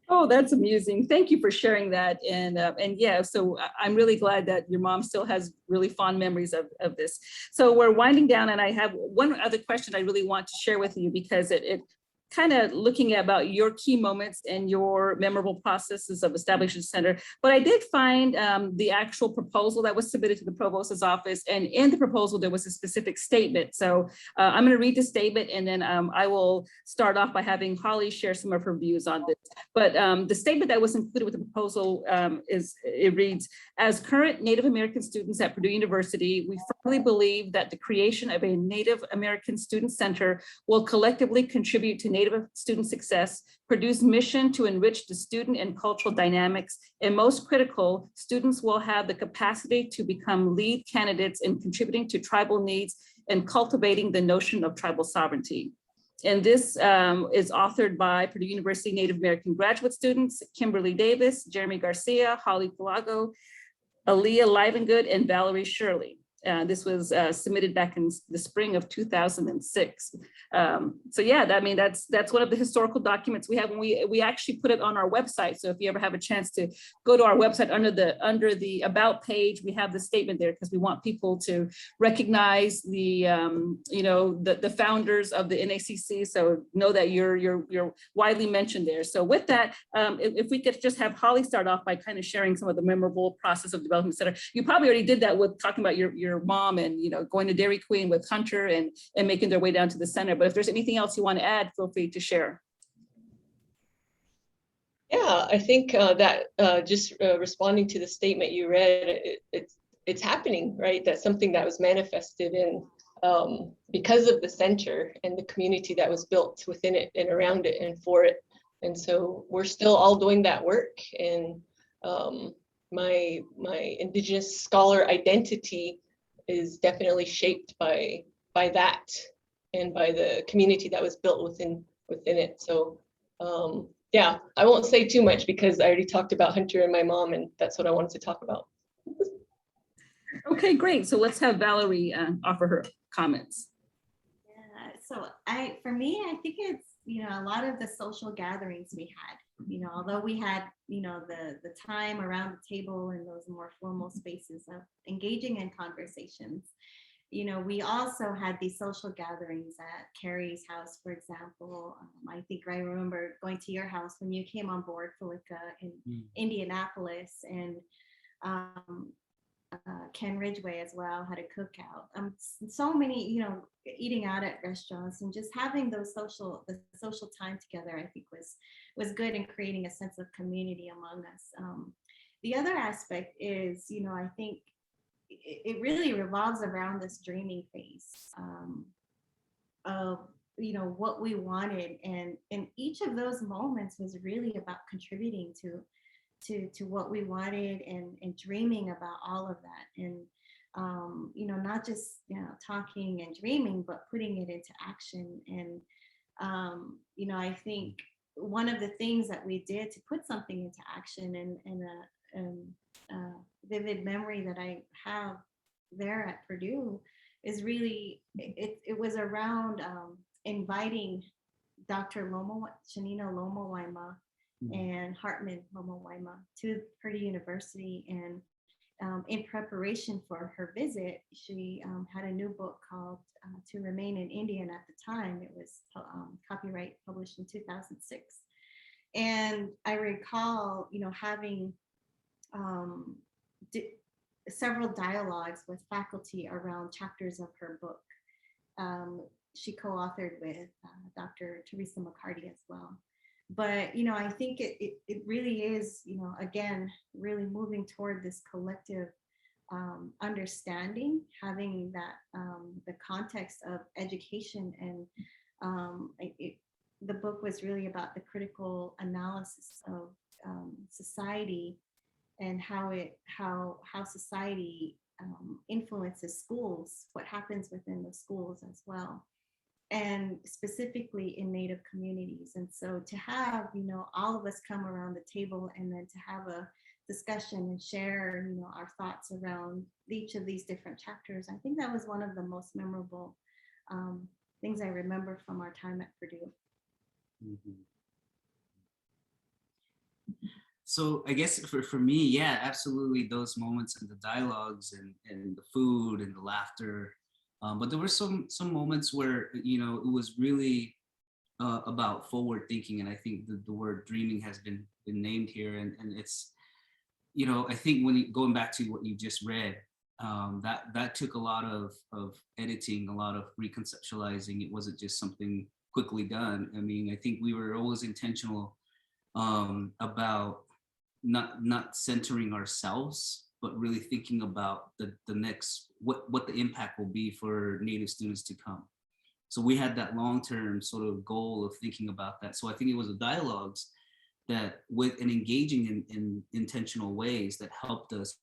Oh, that's amusing. Thank you for sharing that. And yeah, so I'm really glad that your mom still has really fond memories of this. So we're winding down, and I have one other question I really want to share with you, because it kind of looking at about your key moments and your memorable processes of establishing the center. But I did find the actual proposal that was submitted to the provost's office, and in the proposal, there was a specific statement. So I'm gonna read the statement, and then I will start off by having Hollie share some of her views on this. But the statement that was included with the proposal it reads, as current Native American students at Purdue University, we firmly believe that the creation of a Native American Student Center will collectively contribute to Native Native student success, Purdue's mission to enrich the student and cultural dynamics, and most critical, students will have the capacity to become lead candidates in contributing to tribal needs and cultivating the notion of tribal sovereignty. And this is authored by Purdue University Native American graduate students, Kimberly Davis, Jeremy Garcia, Hollie Kulago, Aaliyah Livengood, and Valerie Shirley. This was submitted back in the spring of 2006. So yeah, I mean, that's one of the historical documents we have, and we actually put it on our website. So if you ever have a chance to go to our website, under the About page, we have the statement there because we want people to recognize the the founders of the NAECC. So know that you're widely mentioned there. So with that, if we could just have Hollie start off by kind of sharing some of the memorable process of development, et cetera. You probably already did that with talking about your mom and going to Dairy Queen with Hunter and making their way down to the center. But if there's anything else you want to add, feel free to share. Yeah, I think that just responding to the statement you read, it's happening, right? That's something that was manifested in because of the center and the community that was built within it and around it and for it. And so we're still all doing that work. And my Indigenous scholar identity is definitely shaped by that and by the community that was built within it. So yeah, I won't say too much because I already talked about Hunter and my mom, and that's what I wanted to talk about. Okay, great. So let's have Valerie offer her comments. Yeah, so for me, I think it's, a lot of the social gatherings we had, although we had, the time around the table in those more formal spaces of engaging in conversations, we also had these social gatherings at Carrie's house, for example. I think I remember going to your house when you came on board, Felica, in Indianapolis, and Ken Ridgway as well had a cookout. So many, eating out at restaurants and just having the social time together, I think was good in creating a sense of community among us. The other aspect is, I think it really revolves around this dreaming phase of, what we wanted. And each of those moments was really about contributing to what we wanted and dreaming about all of that. And, not just, talking and dreaming, but putting it into action. And, I think one of the things that we did to put something into action and vivid memory that I have there at Purdue is really, it was around inviting Dr. Shanina Lomo Waima and Hartman Lomo Waima to Purdue University. And in preparation for her visit, she had a new book called To Remain an Indian at the time. It was copyright published in 2006. And I recall, having several dialogues with faculty around chapters of her book. She co-authored with Dr. Teresa McCarty as well. But, I think it really is, again, really moving toward this collective understanding, having that the context of education. And the book was really about the critical analysis of society and how society influences schools, what happens within the schools as well, and specifically in Native communities. And so to have, all of us come around the table and then to have a discussion and share, our thoughts around each of these different chapters, I think that was one of the most memorable things I remember from our time at Purdue. Mm-hmm. So I guess for me, yeah, absolutely, those moments and the dialogues and the food and the laughter. But there were some moments where, it was really about forward thinking. And I think the word dreaming has been named here. And it's, I think going back to what you just read, that took a lot of editing, a lot of reconceptualizing. It wasn't just something quickly done. I mean, I think we were always intentional about not centering ourselves, but really thinking about the next, what the impact will be for Native students to come. So we had that long-term sort of goal of thinking about that. So I think it was the dialogues that with and engaging in intentional ways that helped us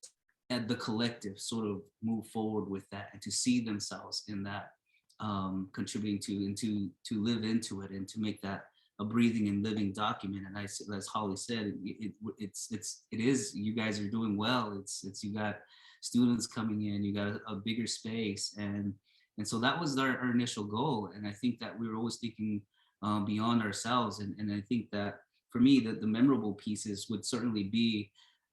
at the collective sort of move forward with that and to see themselves in that, contributing to and to live into it and to make that a breathing and living document. And as Hollie said, it is, you guys are doing well. It's you got students coming in, you got a bigger space, and so that was our initial goal. And I think that we were always thinking beyond ourselves. And I think that for me, the memorable pieces would certainly be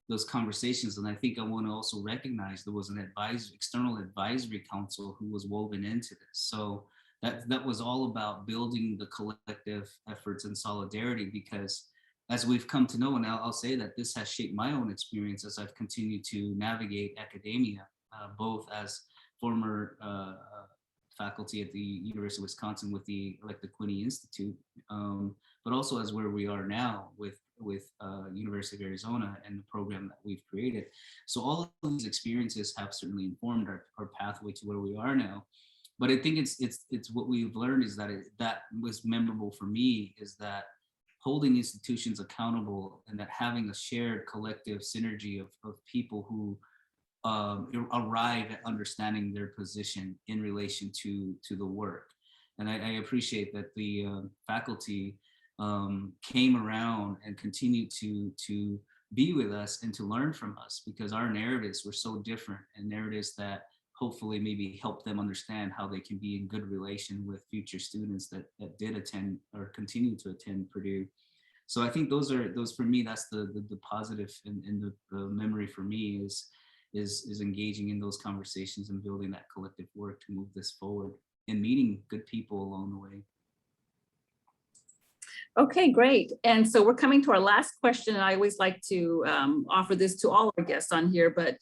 those conversations. And I think I want to also recognize there was an external advisory council who was woven into this. So that was all about building the collective efforts and solidarity, because as we've come to know, and I'll say that this has shaped my own experience as I've continued to navigate academia, both as former faculty at the University of Wisconsin with the Quinney Institute, but also as where we are now with University of Arizona and the program that we've created. So all of these experiences have certainly informed our pathway to where we are now. But I think it's what we've learned is that that was memorable for me, is that holding institutions accountable and that having a shared collective synergy of people who arrive at understanding their position in relation to the work. And I appreciate that the faculty came around and continued to be with us and to learn from us, because our narratives were so different, and narratives that hopefully maybe help them understand how they can be in good relation with future students that did attend or continue to attend Purdue. So I think those for me, that's the positive and the memory for me is engaging in those conversations and building that collective work to move this forward and meeting good people along the way. Okay, great. And so we're coming to our last question. And I always like to offer this to all our guests on here, but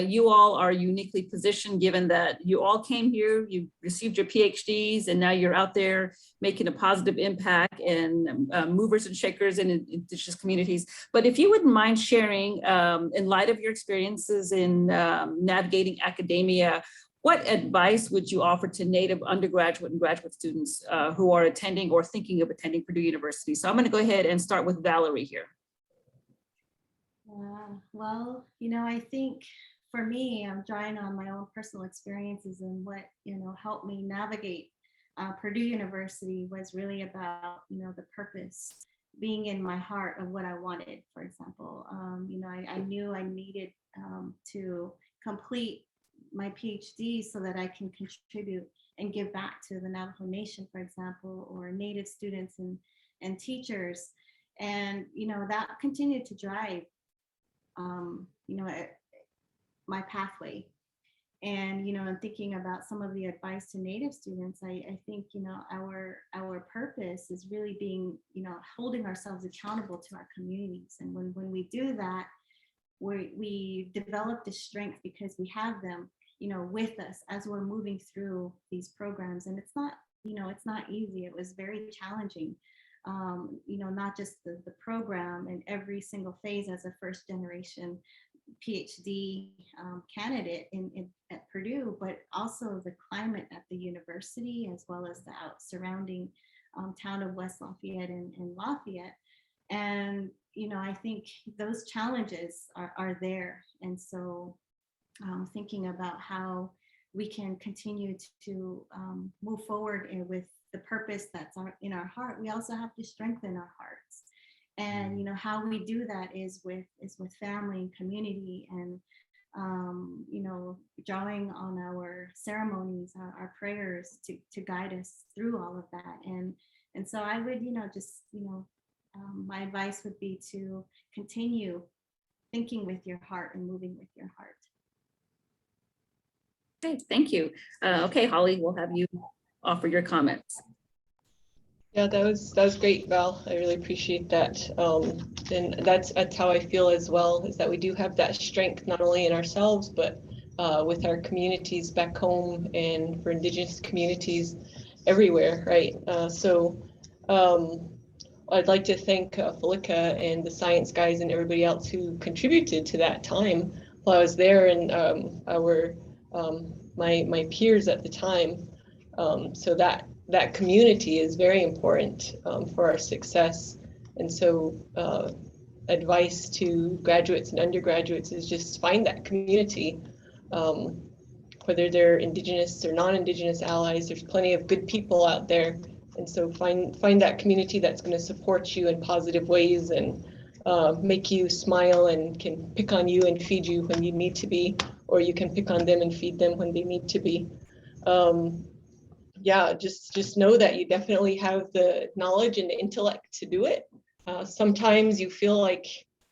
you all are uniquely positioned given that you all came here, you received your PhDs, and now you're out there making a positive impact and movers and shakers in indigenous communities. But if you wouldn't mind sharing, in light of your experiences in navigating academia, what advice would you offer to Native undergraduate and graduate students who are attending or thinking of attending Purdue University? So I'm going to go ahead and start with Valerie here. Well, I think for me, I'm drawing on my own personal experiences, and what, helped me navigate Purdue University was really about, the purpose being in my heart of what I wanted. For example, I knew I needed to complete my PhD so that I can contribute and give back to the Navajo Nation, for example, or Native students and teachers. And, that continued to drive, my pathway. And, I'm thinking about some of the advice to Native students. I think, our purpose is really being, holding ourselves accountable to our communities. And when we do that, we develop the strength because we have them, with us as we're moving through these programs. And it's not easy. It was very challenging, not just the program and every single phase as a first generation PhD candidate at Purdue, but also the climate at the university, as well as the surrounding town of West Lafayette and Lafayette. And, I think those challenges are there. And so thinking about how we can continue to move forward with the purpose that's in our heart, we also have to strengthen our hearts. And how we do that is with family and community, and drawing on our ceremonies, our prayers to guide us through all of that. And so I would my advice would be to continue thinking with your heart and moving with your heart. Okay, thank you. Okay, Hollie, we'll have you offer your comments. Yeah, that was great, Val. I really appreciate that. And that's how I feel as well, is that we do have that strength, not only in ourselves, but with our communities back home and for Indigenous communities everywhere, right? I'd like to thank Felica and the science guys and everybody else who contributed to that time while I was there, and my peers at the time. So that that community is very important for our success. And so advice to graduates and undergraduates is just find that community, whether they're Indigenous or non-Indigenous allies. There's plenty of good people out there. And so find that community that's going to support you in positive ways and make you smile and can pick on you and feed you when you need to be, or you can pick on them and feed them when they need to be. Yeah, just know that you definitely have the knowledge and the intellect to do it. Sometimes you feel like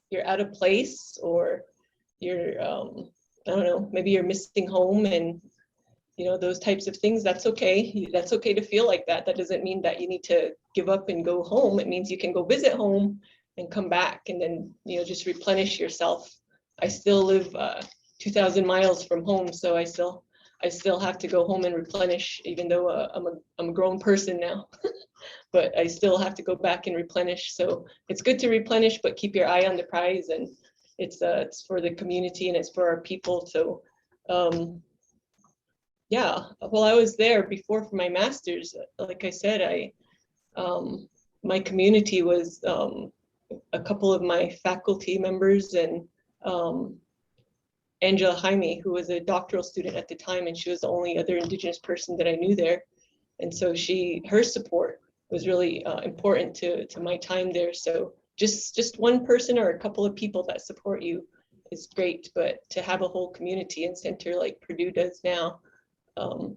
you're out of place, or you're, I don't know, maybe you're missing home, and those types of things. That's okay. That's okay to feel like that. That doesn't mean that you need to give up and go home. It means you can go visit home and come back, and then just replenish yourself. I still live 2,000 miles from home, so I still have to go home and replenish, even though I'm a grown person now. But I still have to go back and replenish. So it's good to replenish, but keep your eye on the prize, and it's for the community and it's for our people. So yeah, while I was there before for my master's, like I said, my community was a couple of my faculty members, and Angela Jaime, who was a doctoral student at the time, and she was the only other Indigenous person that I knew there. And so her support was really important to my time there. So just one person or a couple of people that support you is great, but to have a whole community and center like Purdue does now,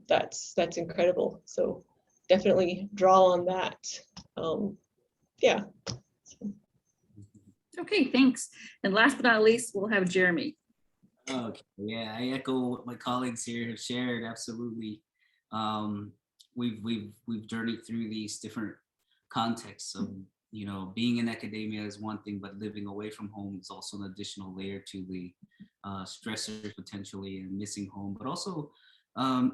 that's incredible. So definitely draw on that. Yeah. Okay, thanks. And last but not least, we'll have Jeremy. Okay, yeah, I echo what my colleagues here have shared. Absolutely. We've journeyed through these different contexts of, being in academia is one thing, but living away from home is also an additional layer to the stressors potentially, and missing home, but also,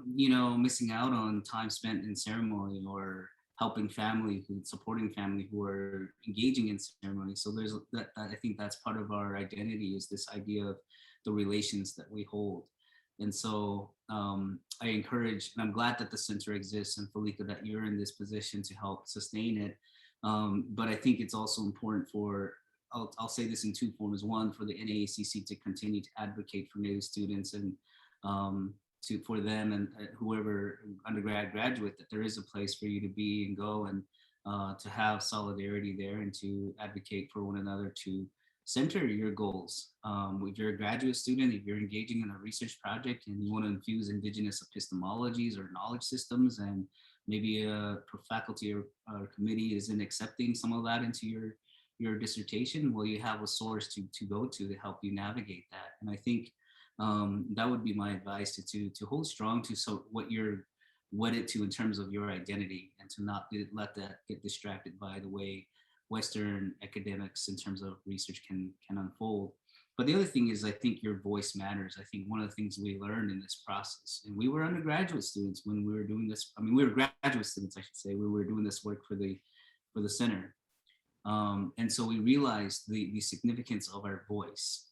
missing out on time spent in ceremony, or helping supporting family who are engaging in ceremony. So there's that, I think that's part of our identity, is this idea of the relations that we hold. And so I encourage, and I'm glad that the center exists, and Felica, that you're in this position to help sustain it. But I think it's also important I'll say this in two forms. One, for the NAECC to continue to advocate for Native students, and for them and whoever undergrad, graduate, that there is a place for you to be and go, and to have solidarity there, and to advocate for one another, to center your goals. If you're a graduate student, if you're engaging in a research project and you want to infuse Indigenous epistemologies or knowledge systems, and maybe a faculty or committee isn't accepting some of that into your dissertation, well, you have a source to go to help you navigate that. And I think that would be my advice, to hold strong to what you're wedded to in terms of your identity, and to not let that get distracted by the way Western academics in terms of research can unfold. But the other thing is, I think your voice matters. I think one of the things we learned in this process, and we were undergraduate students when we were doing this, we were graduate students, I should say, we were doing this work for the center. And so we realized the significance of our voice.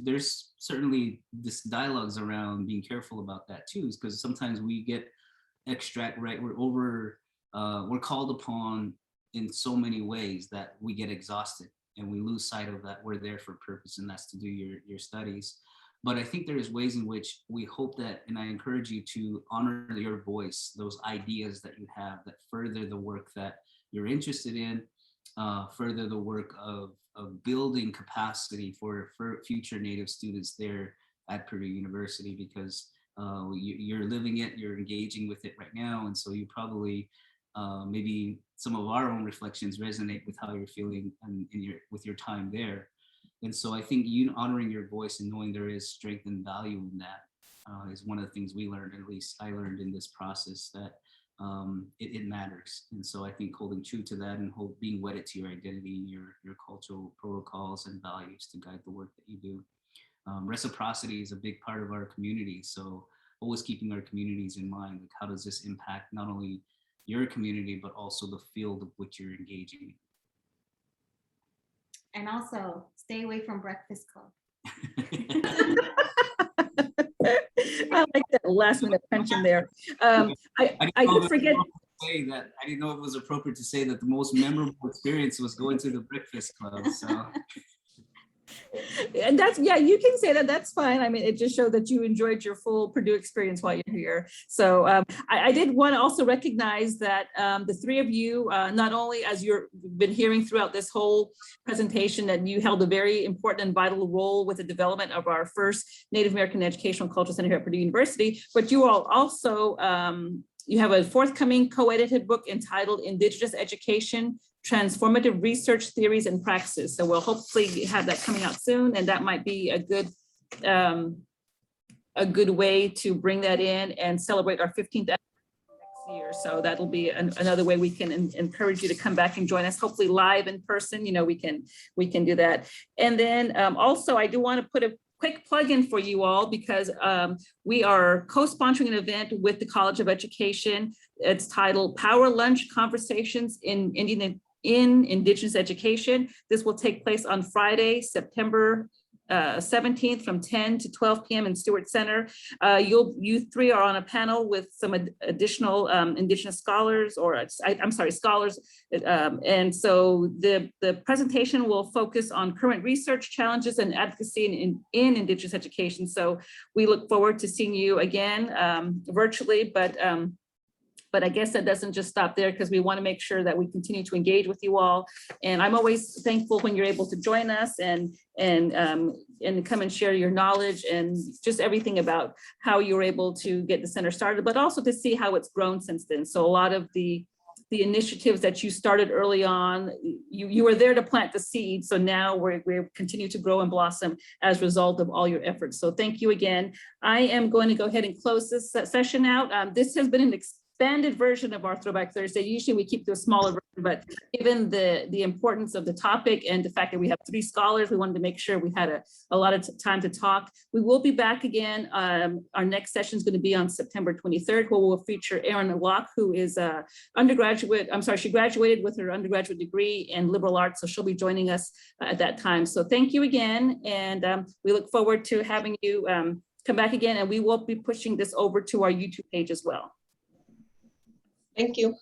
There's certainly this dialogues around being careful about that too, because sometimes we get right? We're called upon in so many ways that we get exhausted, and we lose sight of that we're there for a purpose, and that's to do your studies. But I think there's ways in which we hope that, and I encourage you to honor your voice, those ideas that you have that further the work that you're interested in, further the work of building capacity for future Native students there at Purdue University, because you're living it, you're engaging with it right now. And so you probably, maybe some of our own reflections resonate with how you're feeling with your time there. And so I think you honoring your voice and knowing there is strength and value in that is one of the things we learned, at least I learned in this process, that it matters. And so I think holding true to that, and being wedded to your identity, your cultural protocols and values to guide the work that you do. Reciprocity is a big part of our community. So always keeping our communities in mind, like how does this impact not only your community, but also the field of which you're engaging in. And also stay away from Breakfast Club. I like that. last minute pension there. I did forget. I didn't know it was appropriate to say that the most memorable experience was going to the Breakfast Club. So. And that's, yeah, you can say that, that's fine. I mean, it just showed that you enjoyed your full Purdue experience while you're here. So I did want to also recognize that the three of you, not only as you've been hearing throughout this whole presentation, that you held a very important and vital role with the development of our first Native American Educational Cultural Center here at Purdue University, but you all also, you have a forthcoming co-edited book entitled Indigenous Education, Transformative Research Theories and Practices. So we'll hopefully have that coming out soon, and that might be a good way to bring that in and celebrate our 15th next year. So that'll be another way we can encourage you to come back and join us, hopefully live in person. You know, we can do that. And then also I do want to put a quick plug in for you all, because we are co-sponsoring an event with the College of Education. It's titled Power Lunch Conversations in Indigenous Education. This will take place on Friday, September 17th from 10 to 12 p.m. in Stewart Center. You three are on a panel with some additional Indigenous scholars, or I'm sorry, scholars. And so the presentation will focus on current research challenges and advocacy in Indigenous education. So we look forward to seeing you again virtually, but I guess that doesn't just stop there, because we want to make sure that we continue to engage with you all. And I'm always thankful when you're able to join us and come and share your knowledge and just everything about how you were able to get the center started, but also to see how it's grown since then. So a lot of the initiatives that you started early on, you were there to plant the seed. So now we're continue to grow and blossom as a result of all your efforts. So thank you again. I am going to go ahead and close this session out. This has been an expanded version of our Throwback Thursday. Usually we keep to a smaller version, but given the importance of the topic and the fact that we have three scholars, we wanted to make sure we had a lot of time to talk. We will be back again. Our next session is going to be on September 23rd, where we'll feature Erin Locke, who is a undergraduate. I'm sorry, she graduated with her undergraduate degree in liberal arts, so she'll be joining us at that time. So thank you again, and we look forward to having you come back again, and we will be pushing this over to our YouTube page as well. Thank you.